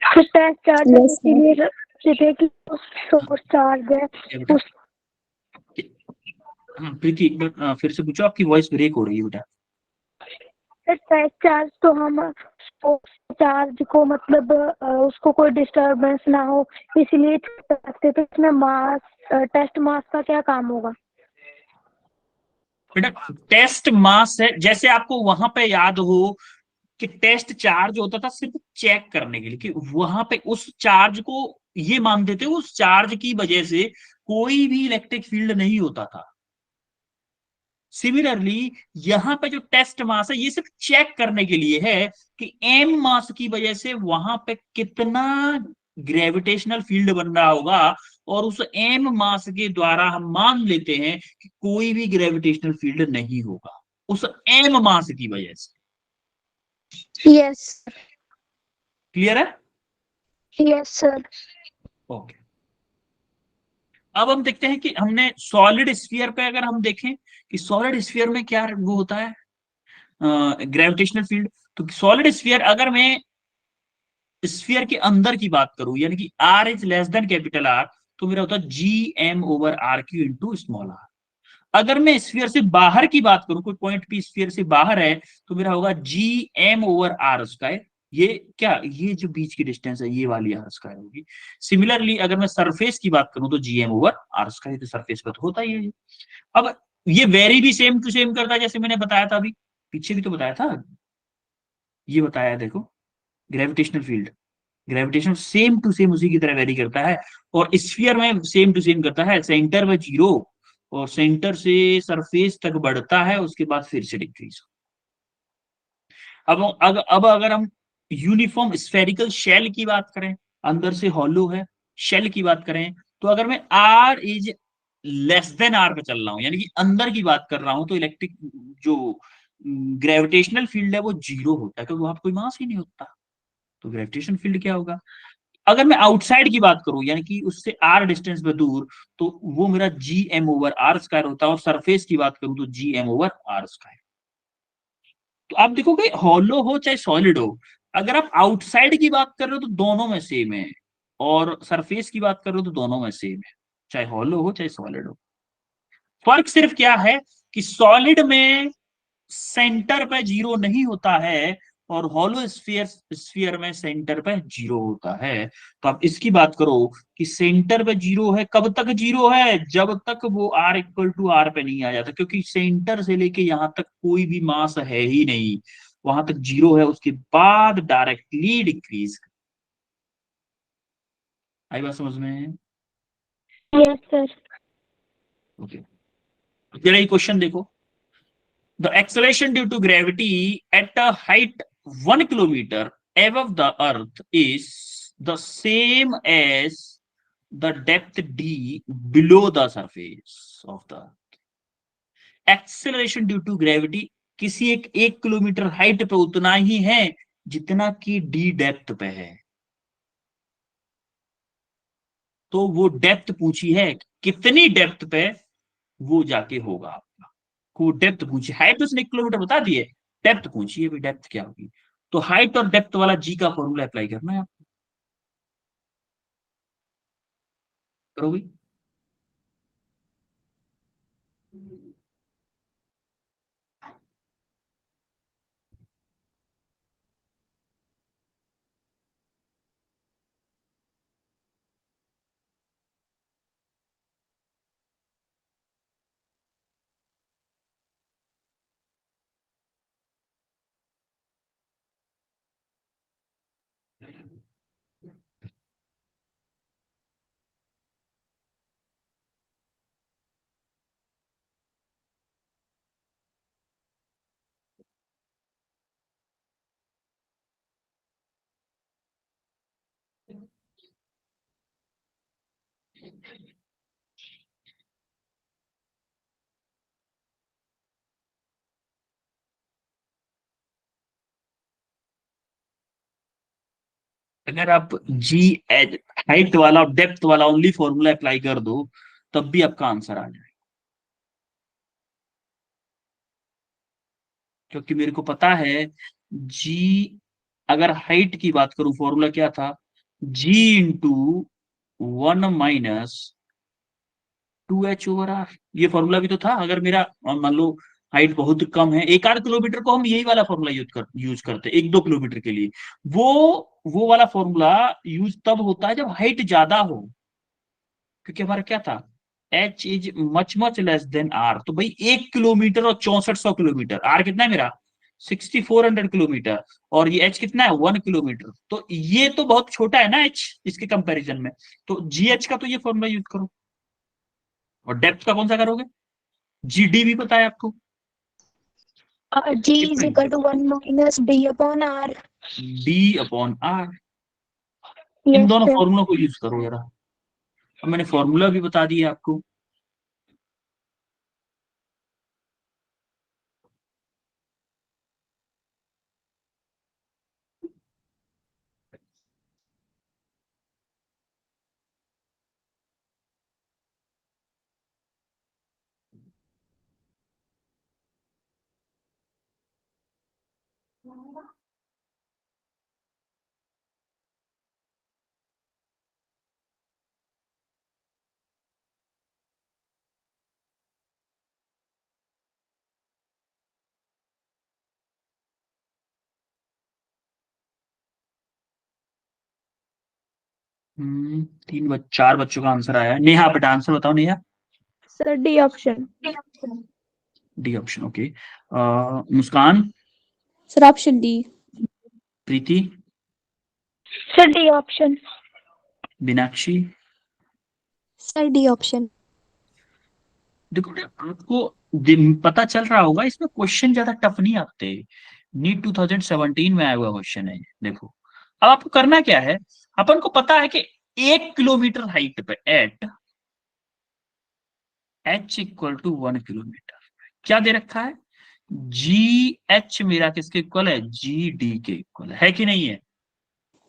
[SPEAKER 2] टेस्ट चार्ज है,
[SPEAKER 4] Yes, sir.
[SPEAKER 2] इसीलिए सीधे की सोर्स चार्ज है
[SPEAKER 1] क्या बेटा?
[SPEAKER 2] उस
[SPEAKER 1] हाँ, प्रीति एक बार फिर से पूछो, आपकी वॉइस ब्रेक हो रही है बेटा।
[SPEAKER 2] टेस्ट चार्ज तो हम चार्ज को मतलब उसको कोई डिस्टरबेंस ना हो इसलिए रखते थे। इसमें मास, टेस्ट मास का क्या काम होगा?
[SPEAKER 1] बेटा टेस्ट मास है, जैसे आपको वहां पे याद हो कि टेस्ट चार्ज होता था सिर्फ चेक करने के लिए, कि वहां पे उस चार्ज को ये मानते थे उस चार्ज की वजह से कोई भी इलेक्ट्रिक फील्ड नहीं होता था। सिमिलरली यहां पे जो टेस्ट मास है, ये सिर्फ चेक करने के लिए है कि एम मास की वजह से वहां पे कितना ग्रेविटेशनल फील्ड बन रहा होगा, और उस एम मास के द्वारा हम मान लेते हैं कि कोई भी ग्रेविटेशनल फील्ड नहीं होगा उस एम मास की वजह से।
[SPEAKER 2] यस
[SPEAKER 1] क्लियर है?
[SPEAKER 2] Yes sir.
[SPEAKER 1] ओके। अब हम देखते हैं कि हमने सॉलिड स्फीयर पे अगर हम देखें कि सॉलिड स्फीयर में क्या वो होता है, ग्रेविटेशनल फील्ड। तो सॉलिड स्फीयर, अगर मैं स्फीयर के अंदर की बात करूं, यानी कि R is less than capital R, तो मेरा होता है G M over R Q into small R. अगर मैं स्फीयर से बाहर की बात करूं, कोई पॉइंट पी स्फीयर से बाहर है, तो मेरा होगा G M over R square. ये क्या, ये जो बीच की डिस्टेंस है ये वाली आर स्क्वायर होगी। सिमिलरली अगर मैं सरफेस की बात करूं तो G M over R square, तो सरफेस पर तो होता ही है। अब ये वेरी भी सेम टू सेम करता है, जैसे मैंने बताया था अभी, पीछे भी तो बताया था, ये बताया देखो, gravitational field, gravitation same to same उसी की तरह वेरी करता है, और स्फीयर में सेम टू सेम करता है, सेंटर में जीरो, और सेंटर से सरफेस तक बढ़ता है, उसके बाद फिर से डिक्रीज। अब अगर हम यूनिफॉर्म स्फेरिकल शेल की बात करें, अंदर से हॉलो है, शेल की बात करें, तो अगर मैं R is less than R पे चल रहा हूं, यानी कि अंदर की बात कर रहा हूं, तो इलेक्ट्रिक जो ग्रेविटेशनल फील्ड है वो जीरो होता है, क्योंकि वहां पर कोई मास ही नहीं होता। तो ग्रेविटेशन फील्ड क्या होगा? अगर मैं आउटसाइड की बात करूं, यानी कि उससे आर डिस्टेंस पे दूर, तो वो मेरा G M over R square होता है, और सरफेस की बात करूं तो G M over R square. तो आप देखोगे हॉलो हो चाहे सॉलिड हो, अगर आप आउटसाइड की बात कर रहे हो तो दोनों में सेम है, और सरफेस की बात कर रहे हो तो दोनों में सेम है, चाहे हॉलो हो चाहे सॉलिड हो। फर्क सिर्फ क्या है कि सॉलिड में सेंटर पे जीरो नहीं होता है और हॉलो स्फीयर में सेंटर पे जीरो होता है। तो आप इसकी बात करो कि सेंटर पे जीरो है, कब तक जीरो है? जब तक वो r इक्वल टू आर पे नहीं आ जाता, क्योंकि सेंटर से लेके यहां तक कोई भी मास है ही नहीं, वहां तक जीरो है, उसके बाद डायरेक्टली डिक्रीज। आई बात समझ में?
[SPEAKER 2] Yes sir.
[SPEAKER 1] ओके, जरा ये क्वेश्चन देखो। The acceleration due to gravity at a height 1 kilometre above the earth is the same as the depth d below the surface of the earth. Acceleration due to gravity किसी एक kilometre height पे उतना ही है जितना कि D depth पे है। तो वो डेप्थ पूछी है, कितनी डेप्थ पे वो जाके होगा आपका। को डेप्थ पूछी, हाइट तो उसने 1 किलोमीटर बता दिए, डेप्थ पूछिए भी डेप्थ क्या होगी। तो हाइट और डेप्थ वाला जी का फॉर्मूला अप्लाई करना है आप। करोगे? अगर आप जी एच हाइट वाला और डेप्थ वाला ओनली फॉर्मूला अप्लाई कर दो, तब भी आपका आंसर आ जाए। क्योंकि मेरे को पता है जी, अगर हाइट की बात करूं फॉर्मूला क्या था, जी इंटू 1 - 2h/r। ये फॉर्मूला भी तो था। अगर मेरा मान लो हाइट बहुत कम है, 1 आध किलोमीटर को हम यही वाला फॉर्मूला यूज करते 1 2 किलोमीटर के लिए। वो वो वाला फॉर्मूला यूज तब होता है जब हाइट ज्यादा हो, क्योंकि हमारा क्या था, H is much much less than R. तो भाई 1 किलोमीटर और 6400 किलोमीटर, आर कितना है मेरा 6400 किलोमीटर, और ये एच कितना है 1 किलोमीटर। तो ये तो बहुत छोटा है ना एच इसके कंपैरिजन में। तो जी एच का तो ये फॉर्मूला यूज करो। और डेप्थ का कौन सा करोगे? जी डी भी पता है आपको
[SPEAKER 2] जी इज
[SPEAKER 1] कितना?
[SPEAKER 2] Equal to 1 - d/r।
[SPEAKER 1] D upon R. इन
[SPEAKER 2] यस
[SPEAKER 1] दोनों
[SPEAKER 2] सर।
[SPEAKER 1] फॉर्मूलों को यूज करो जरा। अब मैंने फॉर्मूला भी बता दिया आपको। 4 बच्चों का आंसर आया है। नेहा बेटा आंसर बताओ Neha.
[SPEAKER 2] Sir D option.
[SPEAKER 1] D option, okay. Muskan,
[SPEAKER 4] sir option D.
[SPEAKER 1] Preeti,
[SPEAKER 2] sir D option.
[SPEAKER 1] Meenakshi.
[SPEAKER 4] Sir D option.
[SPEAKER 1] देखो बेटा, आपको पता चल रहा होगा इसमें क्वेश्चन ज्यादा टफ नहीं आते। नीट 2017 में आया हुआ क्वेश्चन है ये। देखो अब आपको करना क्या है, अपन को पता है कि 1 किलोमीटर हाइट पे at H equal to 1 kilometre क्या दे रखा है, जी एच मेरा किसके इक्वल है, जी डी के इक्वल है कि नहीं है?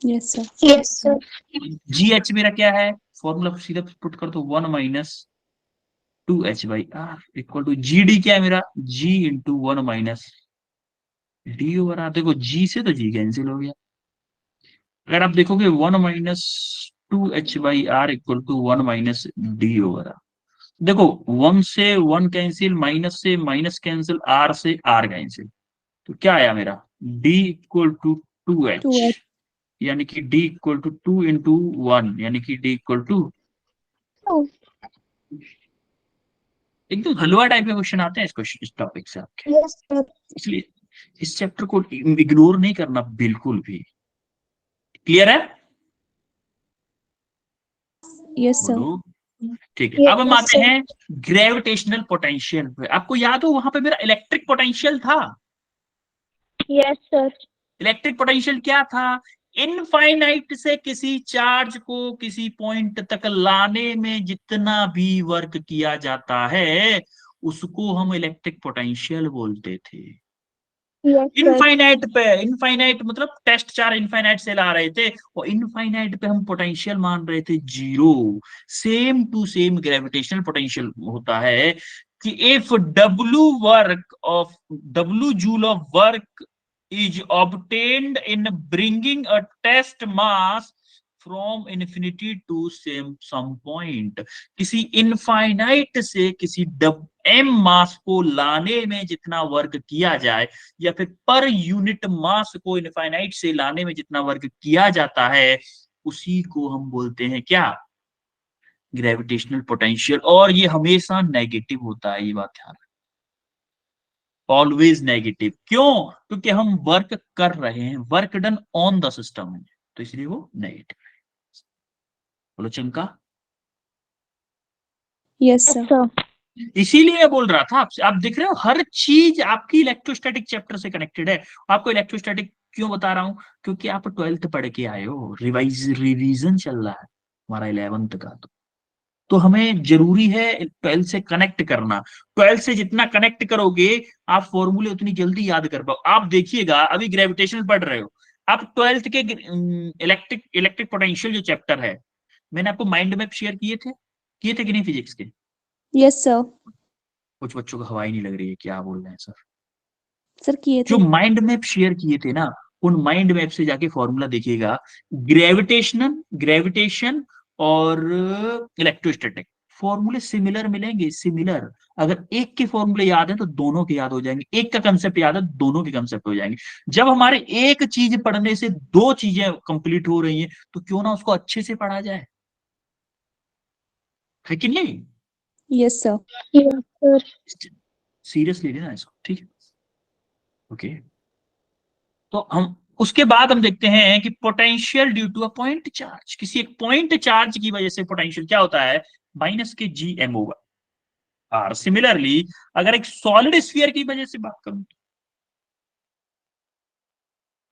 [SPEAKER 4] Yes sir.
[SPEAKER 2] Yes sir.
[SPEAKER 1] जी एच मेरा क्या है, फॉर्मूला सीधा पुट कर दो 1 - 2h/r equal to G D क्या है मेरा, जी इंटू 1 - d/r। देखो जी से तो जी कैंसिल हो गया। अगर आप देखोगे 1 - 2h/r इक्वल टू 1 - d/r, देखो 1 से 1 कैंसिल, माइनस से माइनस कैंसिल, आर से आर कैंसिल, तो क्या आया मेरा, D equal to 2H,
[SPEAKER 4] 2H.
[SPEAKER 1] यानी कि D इक्वल टू 2 into 1, यानी कि D इक्वल टू,
[SPEAKER 4] Oh,
[SPEAKER 1] एकदम हलवा टाइप के क्वेश्चन आते हैं इस टॉपिक से आपके,
[SPEAKER 4] yes, sir.
[SPEAKER 1] इसलिए इस चैप्टर को इग्नोर नहीं करना बिल्कुल भी। क्लियर है?
[SPEAKER 4] Yes, sir.
[SPEAKER 1] बोलो। ठीक है,
[SPEAKER 2] Yes,
[SPEAKER 1] अब हम आते
[SPEAKER 2] sir.
[SPEAKER 1] हैं ग्रेविटेशनल पोटेंशियल पे। आपको याद हो वहां पे मेरा इलेक्ट्रिक पोटेंशियल था।
[SPEAKER 2] Yes, sir.
[SPEAKER 1] इलेक्ट्रिक पोटेंशियल क्या था, इनफाइनाइट से किसी चार्ज को किसी पॉइंट तक लाने में जितना भी वर्क किया जाता है उसको हम इलेक्ट्रिक पोटेंशियल बोलते थे।
[SPEAKER 2] Yes, sir.
[SPEAKER 1] इनफाइनाइट पे, इनफाइनाइट मतलब टेस्ट चार्ज इनफाइनाइट से ला रहे थे और इनफाइनाइट पे हम पोटेंशियल मान रहे थे 0। Same to same gravitational potential होता है कि if W joule of work is obtained in bringing a test mass from infinity to some point, किसी इनफाइनाइट से किसी m मास को लाने में जितना वर्क किया जाए या फिर पर यूनिट मास को इनफाइनाइट से लाने में जितना वर्क किया जाता है उसी को हम बोलते हैं क्या, ग्रेविटेशनल पोटेंशियल। और ये हमेशा नेगेटिव होता है, ये बात ध्यान, ऑलवेज नेगेटिव। क्यों? क्योंकि हम वर्क कर रहे हैं, work done on the system है, तो इसलिए वो नेगेटिव है। बोलो चंका।
[SPEAKER 4] Yes,
[SPEAKER 2] Yes,
[SPEAKER 4] sir.
[SPEAKER 2] sir.
[SPEAKER 1] इसीलिए मैं बोल रहा था आपसे, आप देख रहे हो हर चीज आपकी इलेक्ट्रोस्टैटिक चैप्टर से कनेक्टेड है। आपको इलेक्ट्रोस्टैटिक क्यों बता रहा हूं, क्योंकि आप 12th पढ़ के आए हो, रिवीजन चल रहा है हमारा 11th का, तो हमें जरूरी है 12th से कनेक्ट करना। 12th से जितना कनेक्ट करोगे आप फॉर्मूले उतनी जल्दी याद कर पाओ। आप देखिएगा अभी ग्रेविटेशन पढ़ रहे हो, आप 12th के इलेक्ट्रिक इलेक्ट्रिक पोटेंशियल जो चैप्टर है, मैंने आपको माइंड मैप शेयर किए थे कि नहीं फिजिक्स के?
[SPEAKER 4] Yes, sir.
[SPEAKER 1] कुछ बच्चों को हवा ही नहीं लग रही है, क्या बोल रहे हैं सर।
[SPEAKER 4] Sir, किए
[SPEAKER 1] जो
[SPEAKER 4] थे.
[SPEAKER 1] माइंड मैप शेयर किए थे ना, उन माइंड मैप से जाके फॉर्मूला देखिएगा, ग्रेविटेशन और इलेक्ट्रोस्टैटिक फॉर्मूले सिमिलर मिलेंगे, सिमिलर। अगर एक के फॉर्मूले याद है तो दोनों के याद हो जाएंगे, एक का कंसेप्ट याद है दोनों के कंसेप्ट हो जाएंगे। जब हमारे एक चीज पढ़ने से दो चीजें कंप्लीट हो रही हैं तो क्यों ना उसको अच्छे से पढ़ा जाए, है कि नहीं?
[SPEAKER 4] Yes, sir.
[SPEAKER 2] Yes, sir.
[SPEAKER 1] Seriously लेना इसको, ठीक है? ओके, तो हम उसके बाद हम देखते हैं कि potential due to a point charge, किसी एक पॉइंट चार्ज की वजह से पोटेंशियल क्या होता है, minus K GM over are. Similarly अगर एक सॉलिड स्फीयर की वजह से बात करूं,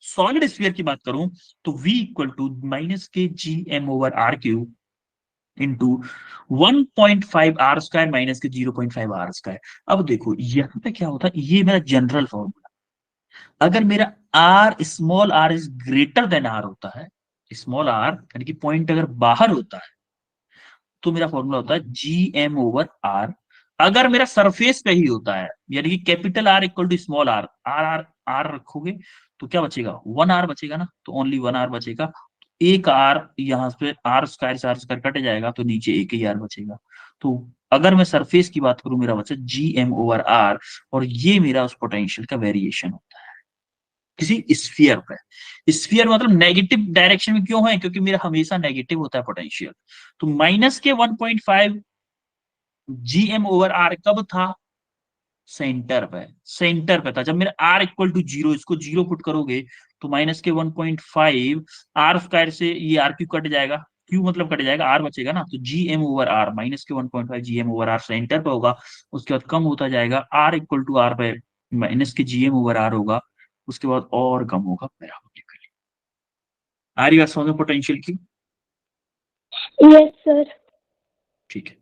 [SPEAKER 1] सॉलिड स्फीयर की बात करूं तो V equal to minus K GM over R cube into 1.5 R square minus K 0.5 are square. अब देखो यहां पे क्या होता है, ये मेरा जनरल फॉर्मूला, अगर मेरा R small R is greater than R होता है, स्मॉल आर यानी कि पॉइंट अगर बाहर होता है तो मेरा फॉर्मूला होता है GM ओवर आर। अगर मेरा सरफेस पे ही होता है यानी कि capital R equal to small R, R R R रखोगे तो क्या बचेगा, 1 आर बचेगा ना, तो ओनली 1 आर बचेगा। एक आर यहाँ पे आर स्क्वायर से आर स्क्वायर कट जाएगा तो नीचे एक ही आर बचेगा। तो अगर मैं सरफेस की बात करूं मेरा बचा GM ओवर आर, और ये मेरा उस पोटेंशियल का वेरिएशन होता है किसी स्फीयर पे। स्फीयर मतलब नेगेटिव डायरेक्शन में क्यों है, क्योंकि मेरा हमेशा नेगेटिव होता है पोटेंशियल। तो माइनस के 1.5 GM ओवर आर कब था, सेंटर पे, सेंटर पे था। जब मेरा आर इक्वल टू 0, इसको 0 पुट करोगे तो माइनस के 1.5 आर स्क्वायर से ये आर क्यू कट जाएगा, क्यू मतलब कट जाएगा, आर बचेगा ना, तो GM ओवर आर माइनस के 1.5 GM ओवर आर सेंटर पे होगा। उसके बाद कम होता जाएगा, आर इक्वल टू आर पे minus K GM over are होगा, उसके बाद और कम होगा पैराबोलिकली। आ रही बात समझ में पोटेंशियल की?
[SPEAKER 2] Yes, sir.
[SPEAKER 1] ठीक है,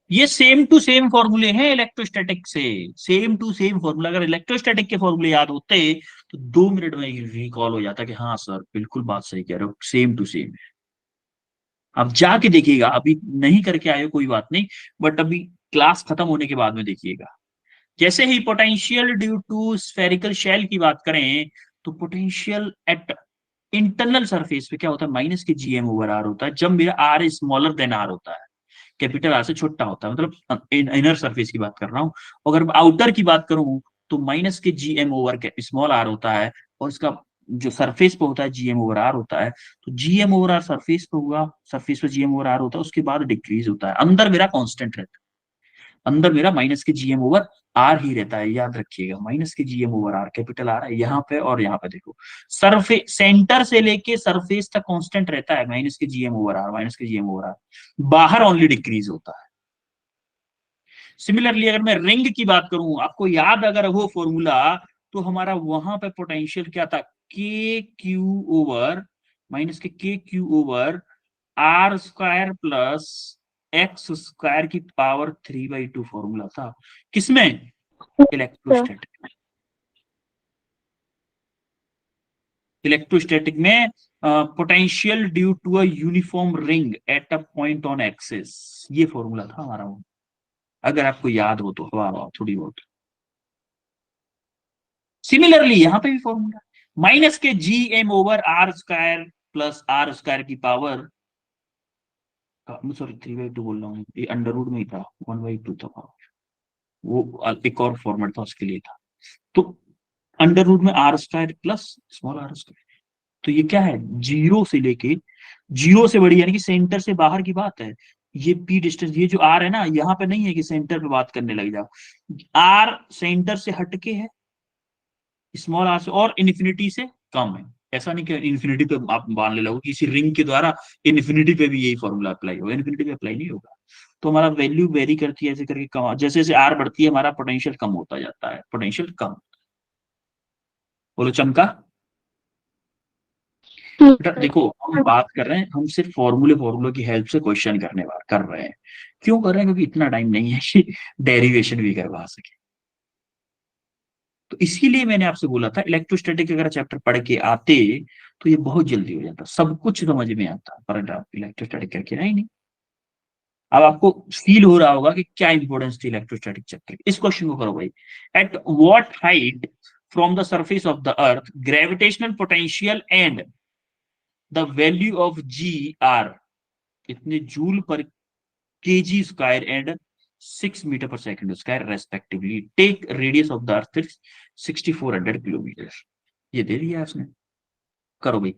[SPEAKER 1] ये सेम टू सेम फॉर्मूले हैं इलेक्ट्रोस्टैटिक से, सेम टू सेम फॉर्मूला। अगर इलेक्ट्रोस्टैटिक के फॉर्मूले याद होते तो 2 मिनट में रिकॉल हो जाता कि हाँ सर बिल्कुल बात सही कह रहे हो, सेम टू सेम है। आप जाके देखिएगा, अभी नहीं करके आए हो कोई बात नहीं, बट अभी क्लास खत्म होने के बाद में देखिएगा। जैसे ही potential due to spherical shell की बात करें तो पोटेंशियल एट इंटरनल सरफेस पे क्या होता है, minus K GM over are होता है जब मेरा आर स्मॉलर देन आर होता है। कैपिटल आर से छोटा होता है, मतलब इनर सरफेस की बात कर रहा हूँ। अगर आउटर की बात करूँ तो minus K G M over small R होता है, और इसका जो सरफेस पे होता है जीएम ओवर आर होता है। तो जीएम ओवर आर सरफेस पे हुआ, सरफेस पे जीएम ओवर आर होता है, उसके बाद डिक्रीज होता है। अंदर मेरा कांस्टेंट रहता है, अंदर मेरा माइनस के जीएम ओवर आर ही रहता है, याद रखिएगा। माइनस के GM over are capital R है यहाँ पे, और यहाँ पे देखो सरफेस सेंटर से लेके सरफेस तक कांस्टेंट रहता है माइनस के जीएम ओवर आर, माइनस के जीएम ओवर आर। बाहर ओनली डिक्रीज होता है। सिमिलरली अगर मैं रिंग की बात करूं, आपको याद अगर वो फॉर्मूला, तो हमारा वहां पे पोटेंशियल क्या था, K Q over minus K Q over R square plus X square की पावर 3/2 फॉर्मूला था। किसमें?
[SPEAKER 2] सर।
[SPEAKER 1] इलेक्ट्रोस्टैटिक में। इलेक्ट्रोस्टैटिक में potential due to a uniform ring at a point on axis, ये फॉर्मूला था हमारा वो, अगर आपको याद हो तो हवा हवा थोड़ी बहुत। सिमिलरली यहां पे भी formula minus K G M over R square plus R square की पावर, सॉरी 3/2 बोल रहा हूँ, ये अंडर रूट में ही था, 1/2 था power। वो एक और फॉर्मेट था उसके लिए था। तो अंडर रूट में R square plus small R square, तो ये क्या है, जीरो से लेके, जीरो से बड़ी यानी कि सेंटर से बाहर की बात है। ये पी डिस्टेंस, ये जो आर है ना, यहाँ पे नहीं है कि सेंटर पे बात करने लग जाओ। आर सेंटर से हटके है, स्मॉल आर से, और इन्फिनिटी से कम है। ऐसा नहीं कि इन्फिनिटी पे आप मान ले लो किसी रिंग के द्वारा इन्फिनिटी पे भी यही फॉर्मूला अप्लाई होगा, इन्फिनिटी पे अप्लाई नहीं होगा। तो हमारा वैल्यू वेरी करती है ऐसे करके, कम जैसे जैसे आर बढ़ती है हमारा पोटेंशियल कम होता जाता है, पोटेंशियल कम। बोलो चमका। बेटा देखो, हम बात कर रहे हैं, हम सिर्फ फॉर्मूलों की हेल्प से क्वेश्चन कर रहे हैं। क्यों कर रहे हैं? क्योंकि इतना टाइम नहीं है कि डेरिवेशन भी करवा सके। तो इसीलिए मैंने आपसे बोला था इलेक्ट्रोस्टैटिक अगर चैप्टर पढ़ के आते तो ये बहुत जल्दी हो जाता, सब कुछ समझ में आता, पर आप इलेक्ट्रोस्टैटिक करके नहीं नहीं। अब आपको फील हो रहा होगा कि क्या इंपॉर्टेंस थी इलेक्ट्रोस्टैटिक चैप्टर की। इस क्वेश्चन को करो भाई, at what height from the surface of the earth gravitational potential and the value of G are, इतने joule per KG square and 6 metre per second square respectively, take radius of the earth 6400 kilometre. ये दे दिया उसने, करो भाई।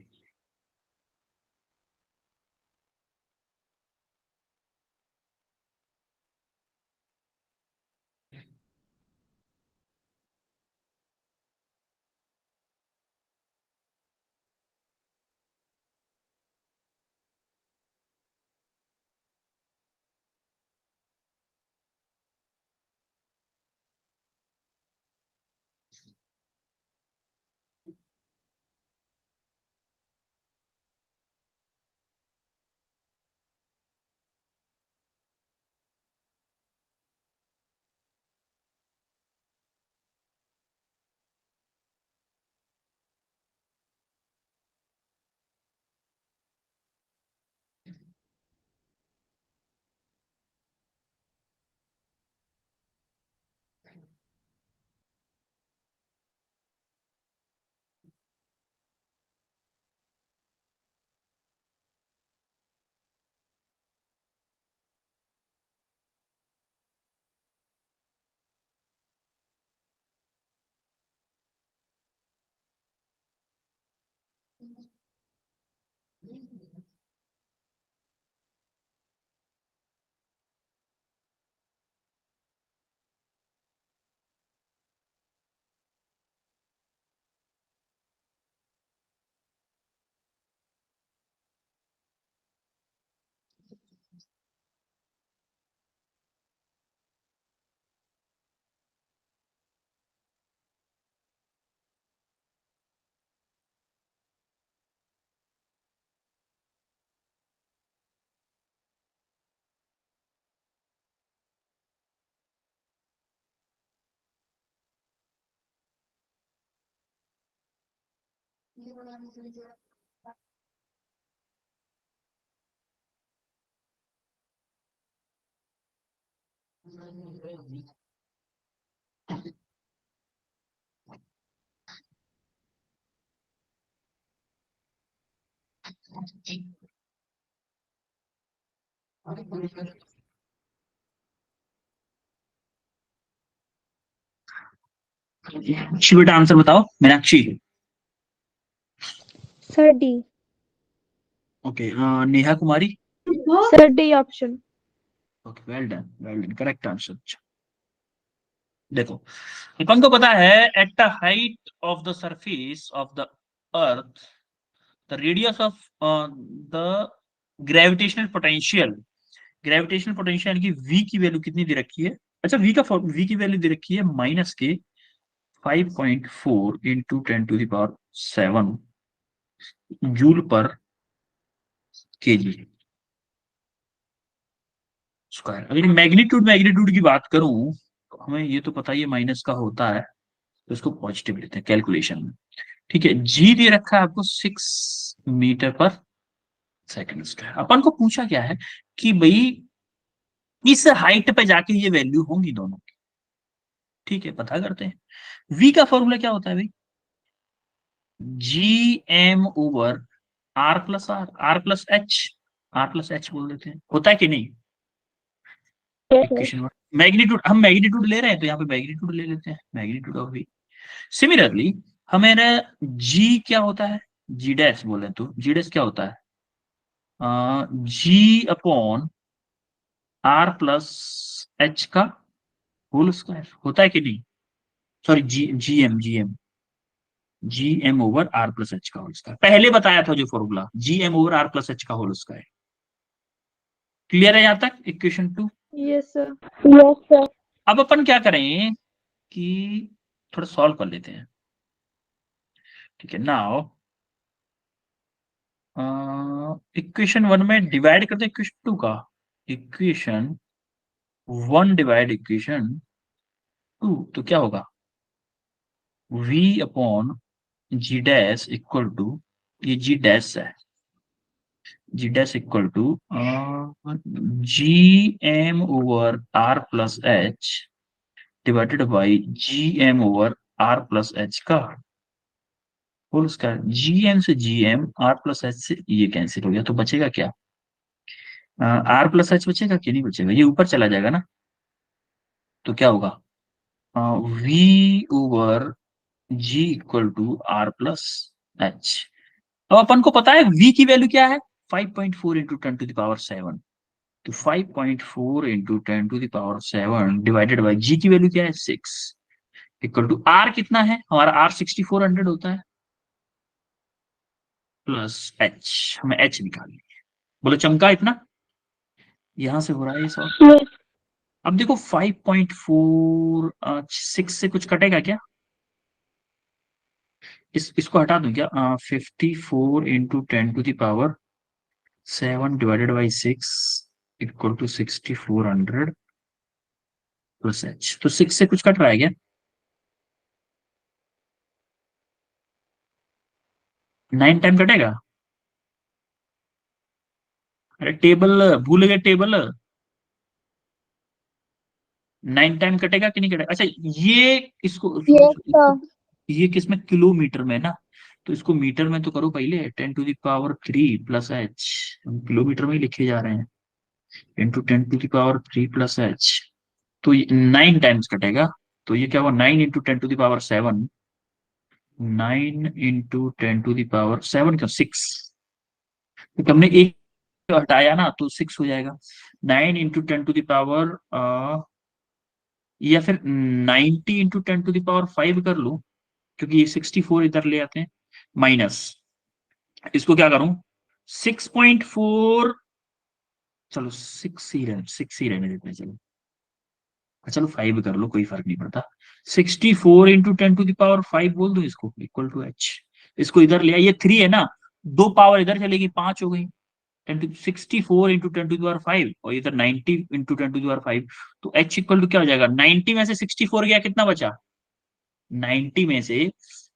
[SPEAKER 1] मीनाक्षी बेटा answer बताओ, Meenakshi.
[SPEAKER 2] Sir D.
[SPEAKER 1] Okay, Neha Kumari.
[SPEAKER 2] Sir D option.
[SPEAKER 1] Okay, well done, well done, correct answer. देखो, अपन को पता है at the height of the surface of the earth the radius of the gravitational potential, gravitational potential की v की value कितनी दे रखी है? अच्छा, v की वैल्यू दे रखी है माइनस के 5.4 into 10⁻7 joule per KG square. अगर मैग्नीट्यूड मैग्नीट्यूड की बात करूं तो हमें ये तो पता ही है माइनस का होता है, तो इसको पॉजिटिव लेते हैं कैलकुलेशन में। ठीक है, जी दे रखा है आपको 6 मीटर पर सेकंड स्क्वायर। अपन को पूछा क्या है कि भाई इस हाइट पे जाके ये वैल्यू होंगी दोनों की। ठीक है, पता करते हैं। v का फॉर्मूला क्या होता है भाई? G M over R plus R, R plus H, R plus H बोल देते हैं, होता है कि नहीं? इक्वेशन मैग्नीट्यूड, हम मैग्नीट्यूड ले रहे हैं तो यहाँ पे मैग्नीट्यूड ले लेते हैं, मैग्नीट्यूड ऑफ v। सिमिलरली हमें जी क्या होता है? जी डैश बोले तो जी डैश क्या होता है? G upon R plus H का होल स्क्वायर, होता है कि नहीं? Sorry, G M over R plus H का होल स्क्वायर, पहले बताया था जो formula, G M over R plus H का होल स्क्वायर। क्लियर है यहां तक equation 2?
[SPEAKER 2] Yes sir. Yes sir.
[SPEAKER 1] अब अपन क्या करें कि थोड़ा सॉल्व कर लेते हैं। ठीक है, नाउ इक्वेशन 1 में डिवाइड करते हैं इक्वेशन 2 का। इक्वेशन 1 डिवाइड इक्वेशन 2 तो क्या होगा? v upon G dash equal to, ये जी डैश है, G dash equal to G M over R plus H divided by G M over R plus H का whole square. G M से G M, R plus H से ये cancel हो गया, तो बचेगा क्या? आर प्लस एच बचेगा कि नहीं बचेगा? ये ऊपर चला जाएगा ना, तो क्या होगा? V over G equal to R plus H. अब अपन को पता है v की वैल्यू क्या है? 5.4 इंटू 10⁻7। तो 5.4 इंटू 10⁻7 डिवाइडेड बाई g की वैल्यू क्या है? 6 इक्वल टू r कितना है हमारा? r 6400 होता है, प्लस h, हमें h निकालनी है। बोलो चमका इतना, यहां से हो रहा है ये सॉल्व। अब देखो 5.4 6 से कुछ कटेगा क्या? इसको हटा दूं क्या? 54 into 10⁻7 divided by 6 equal to 6400 plus H. तो 6 से कुछ कट रहा है क्या? 9 टाइम कटेगा? अरे टेबल भूल गए, टेबल 9 टाइम कटेगा कि नहीं कटेगा? अच्छा, ये इसको
[SPEAKER 2] यस सर।
[SPEAKER 1] ये किस में? किलोमीटर में ना, तो इसको मीटर में तो करो पहले। 10⁻3 प्लस एच, हम किलोमीटर में ही लिखे जा रहे हैं, इंटू 10⁻3 प्लस एच। तो 9 टाइम्स कटेगा, तो ये क्या हुआ? 9 इंटू 10⁻7, 9 इंटू 10⁻7 का 6, तो हमने एक हटाया ना तो 6 हो जाएगा। 9 इंटू 10⁻, या फिर 90 इंटू 10⁻5 कर लो, क्योंकि ये 64 इधर ले आते हैं, माइनस इसको क्या करूं? 6.4, चलो 6 ही रहने देते हैं, चलो चलो 5 कर लो, कोई फर्क नहीं पड़ता। 64 इंटू 10⁻5 बोल दो इसको, इक्वल टू एच। इसको इधर ले, ये 3 है ना, दो पावर इधर चलेगी, 5 हो गई। 64 इंटू 10⁻5 और इधर 90 इंटू 10⁻5, तो एच इक्वल टू क्या हो जाएगा? 90 में से 64 गया, कितना बचा? 90 में से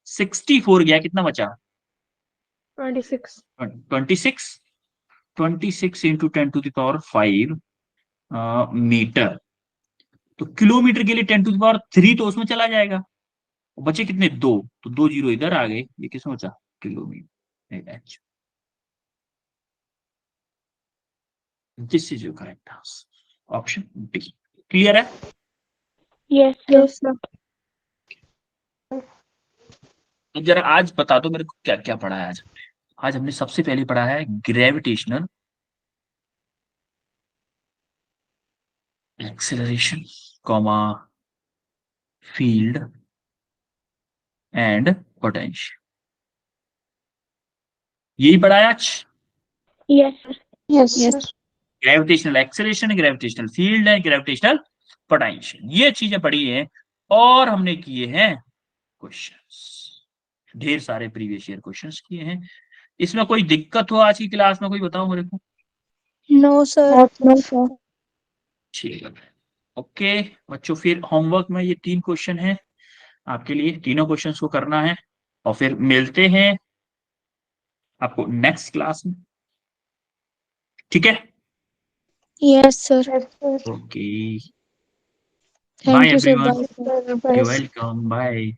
[SPEAKER 1] 64 गया, कितना बचा?
[SPEAKER 2] 26।
[SPEAKER 1] 26। 26 इंटू 10⁻5 मीटर। तो किलोमीटर के लिए 10⁻3 तो उसमें चला जाएगा, बचे कितने? 2, तो 2 जीरो इधर आ गए, ये किसमें बचा? Kilometre. H, this is your correct answer, option D. Clear है?
[SPEAKER 2] Yes sir.
[SPEAKER 1] तो जरा आज बता दो मेरे को क्या क्या पढ़ा है आज। आज हमने सबसे पहले पढ़ा है gravitational acceleration, comma, field and potential. यही पढ़ा है आज।
[SPEAKER 2] Yes sir.
[SPEAKER 3] Yes
[SPEAKER 4] Yes.
[SPEAKER 3] Sir.
[SPEAKER 1] Gravitational acceleration, gravitational field है, ग्रेविटेशनल पोटेंशियल, ये चीजें पढ़ी हैं। और हमने किए हैं क्वेश्चंस, ढेर सारे प्रीवियस ईयर क्वेश्चंस किए हैं। इसमें कोई दिक्कत हो आज की क्लास में, कोई बताओ मेरे को।
[SPEAKER 3] No sir.
[SPEAKER 4] No, sir.
[SPEAKER 1] ठीक है, ओके बच्चों, फिर होमवर्क में ये 3 क्वेश्चन हैं आपके लिए, तीनों क्वेश्चंस को करना है। और फिर मिलते हैं आपको नेक्स्ट क्लास में, ठीक है।
[SPEAKER 3] Yes sir.
[SPEAKER 1] Okay, bye
[SPEAKER 3] thank you sir.
[SPEAKER 1] Everyone,
[SPEAKER 3] bye.
[SPEAKER 1] You welcome, bye.